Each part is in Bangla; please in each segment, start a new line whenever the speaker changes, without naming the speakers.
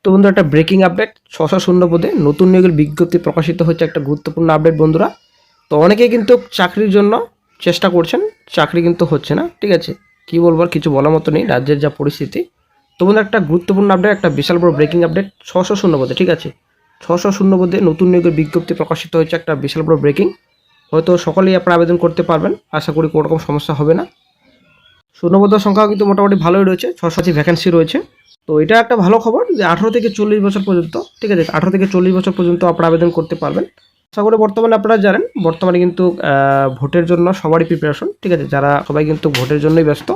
তো বন্ধুরা একটা ব্রেকিং আপডেট 600 পদে নতুন নিয়োগের বিজ্ঞপ্তি প্রকাশিত হচ্ছে, একটা গুরুত্বপূর্ণ আপডেট বন্ধুরা। তো অনেকেই কিন্তু চাকরির জন্য চেষ্টা করছেন, চাকরি কিন্তু হচ্ছে না। ঠিক আছে, কি বলবো আর কিছু বলার মতো নেই, রাজ্যের যা পরিস্থিতি। তো বন্ধুরা একটা গুরুত্বপূর্ণ আপডেট, একটা বিশাল বড় ব্রেকিং আপডেট 600 পদে। ঠিক আছে, 600 পদে নতুন নিয়োগের বিজ্ঞপ্তি প্রকাশিত হয়েছে, একটা বিশাল বড় ব্রেকিং। হয়তো সকলেই আপনারা আবেদন করতে পারবেন, আশা করি কোনো রকম সমস্যা হবে না। শূন্যপদের সংখ্যা কিন্তু মোটামুটি ভালোই রয়েছে, 680 ভ্যাকেন্সি রয়েছে। তো এটা একটা ভালো খবর যে 18 থেকে 40 বছর পর্যন্ত, ঠিক আছে, 18 থেকে 40 বছর পর্যন্ত আপনারা আবেদন করতে পারবেন। আশা করি বর্তমানে আপনারা জানেন, বর্তমানে কিন্তু ভোটের জন্য সবারই প্রিপারেশন। ঠিক আছে, যারা সবাই কিন্তু ভোটের জন্যই ব্যস্ত,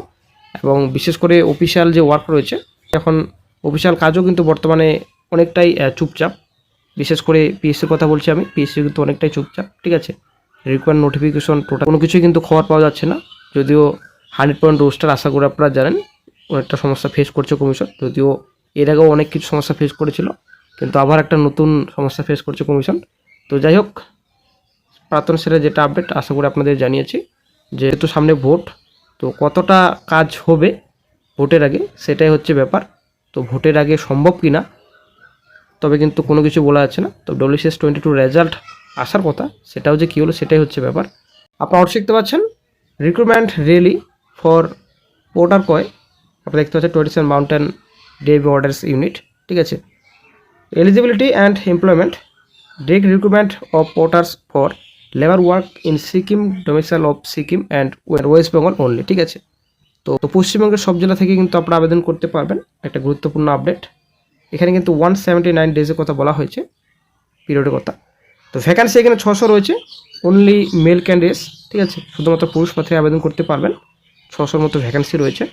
এবং বিশেষ করে অফিসিয়াল যে ওয়ার্ক রয়েছে, এখন অফিসিয়াল কাজও কিন্তু বর্তমানে অনেকটাই চুপচাপ। বিশেষ করে পিএসসির কথা বলছি আমি, পিএসসি কিন্তু অনেকটাই চুপচাপ। ঠিক আছে, রিকোয়ার্ড নোটিফিকেশন টোটাল কোনো কিছুই কিন্তু খবর পাওয়া যাচ্ছে না। যদিও 100% রোস্টার, আশা করি আপনারা জানেন, অনেকটা সমস্যা ফেস করছে কমিশন। যদিও এর আগেও অনেক কিছু সমস্যা ফেস করেছিল, কিন্তু আবার একটা নতুন সমস্যা ফেস করছে কমিশন। তো যাই হোক, প্রাক্তন সেরা যেটা আপডেট আশা করি আপনাদের জানিয়েছি, যেহেতু সামনে ভোট, তো কতটা কাজ হবে ভোটের আগে সেটাই হচ্ছে ব্যাপার। তো ভোটের আগে সম্ভব কি না, তবে কিন্তু কোনো কিছু বলা যাচ্ছে না। তো WCS 22 রেজাল্ট আসার কথা, সেটাও যে কী হলো সেটাই হচ্ছে ব্যাপার। আপনারা অর্ডার শিখতে পাচ্ছেন, রিক্রুটমেন্ট রেলি ফর পোর্টার কয়, আপনারা দেখতে পাচ্ছেন 27 মাউন্টেন ডেভ অর্ডার্স ইউনিট। ঠিক আছে, eligibility and employment, direct recruitment of পোর্টার্স for labour work in Sikkim, domicile of Sikkim and West Bengal only. ঠিক আছে, তো পশ্চিমবঙ্গের সব জেলা থেকে কিন্তু আপনারা আবেদন করতে পারবেন, একটা গুরুত্বপূর্ণ আপডেট। এখানে কিন্তু 179 ডেজের কথা বলা হয়েছে, পিরিয়ডের কথা। তো ভ্যাকান্সি এখানে 600 রয়েছে, অনলি মেল ক্যান্ডিডেটস। ঠিক আছে, শুধুমাত্র পুরুষ পাত্রে আবেদন করতে পারবেন, 600 মতো ভ্যাকান্সি রয়েছে।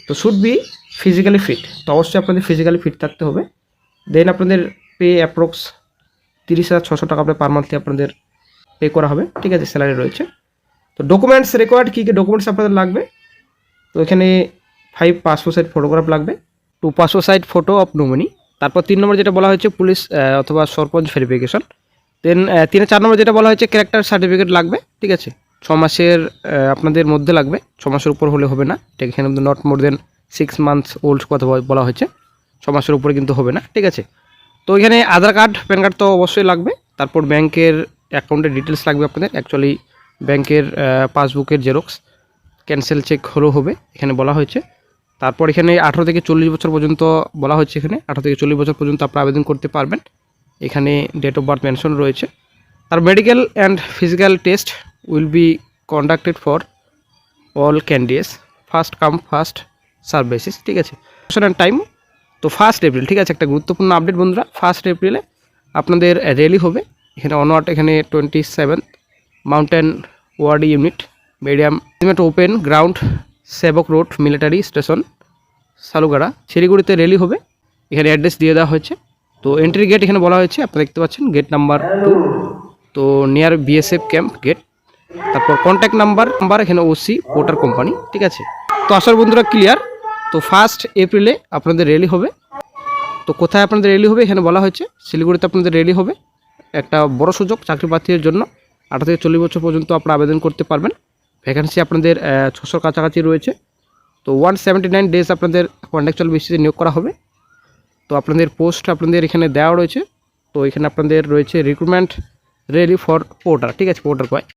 তো শুড বি ফিজিক্যালি ফিট, তো অবশ্যই আপনাদের ফিজিক্যালি ফিট থাকতে হবে। দেন আপনাদের পে অ্যাপ্রক্স 30,600 টাকা আপনার পার মান্থলি আপনাদের পে করা হবে। ঠিক আছে, স্যালারি রয়েছে। তো ডকুমেন্টস রেকোয়ার্ড, কী কী ডকুমেন্টস আপনাদের লাগবে, তো এখানে 5 পাসপোর্ট সাইজ ফটোগ্রাফ লাগবে, 2 passport size photo of nominee. তারপর 3 নম্বর যেটা বলা হয়েছে পুলিশ অথবা সরপঞ্চ ভেরিফিকেশন। দেন 3-4 নম্বর যেটা বলা হয়েছে ক্যারেক্টার সার্টিফিকেট লাগবে। ঠিক আছে, 6 মাসের আপনাদের মধ্যে লাগবে, 6 মাসের উপর হলে হবে না। ঠিক এখানে not more than 6 months old কথা বলা হয়েছে, 6 মাসের উপরে কিন্তু হবে না। ঠিক আছে, তো এখানে আধার কার্ড, প্যান কার্ড তো অবশ্যই লাগবে। তারপর ব্যাংকের অ্যাকাউন্টের ডিটেলস লাগবে আপনাদের, অ্যাকচুয়ালি ব্যাংকের পাসবুকের জেরক্স, ক্যান্সেল চেক হলেও হবে এখানে বলা হয়েছে। তারপর এখানে 18 থেকে 40 বছর পর্যন্ত বলা হচ্ছে, এখানে 18 থেকে 40 বছর পর্যন্ত আপনারা আবেদন করতে পারবেন। এখানে ডেট অফ বার্থ মেনশন রয়েছে। তার medical and physical test will be conducted for all candidates, first come first serve basis. ঠিক আছে, টাইম তো 1 এপ্রিল। ঠিক আছে, একটা গুরুত্বপূর্ণ আপডেট বন্ধুরা, 1 এপ্রিলে আপনাদের র্যালি হবে এখানে অনওয়ার্ড, এখানে 27 mountain ward unit medium open ground, Sevoke road military station, Salugara, শিলিগুড়িতে র্যালি হবে। এখানে অ্যাড্রেস দিয়ে দেওয়া হয়েছে। তো এন্ট্রি গেট এখানে বলা হয়েছে, আপনারা দেখতে পাচ্ছেন গেট নাম্বার 2, তো নিয়ার BSF ক্যাম্প গেট। তারপর কন্ট্যাক্ট নাম্বার এখানে OC পোর্টার কোম্পানি। ঠিক আছে, তো আসার বন্ধুরা ক্লিয়ার। তো 1 এপ্রিলে আপনাদের র্যালি হবে। তো কোথায় আপনাদের র্যালি হবে এখানে বলা হয়েছে, শিলিগুড়িতে আপনাদের র্যালি হবে। একটা বড় সুযোগ চাকরি প্রার্থীদের জন্য, 18 থেকে 40 বছর পর্যন্ত আপনারা আবেদন করতে পারবেন। ভ্যাকেন্সি আপনাদের 600 কাছাকাছি রয়েছে। তো 179 ডেজ আপনাদের কন্ট্রাকচুয়াল বেসিসে নিয়োগ করা হবে। তো আপনাদের পোস্ট আপনাদের এখানে দেওয়া রয়েছে। তো এখানে আপনাদের রয়েছে রিক্রুটমেন্ট রেডি ফর পোর্টার। ঠিক আছে, পোর্টার কয়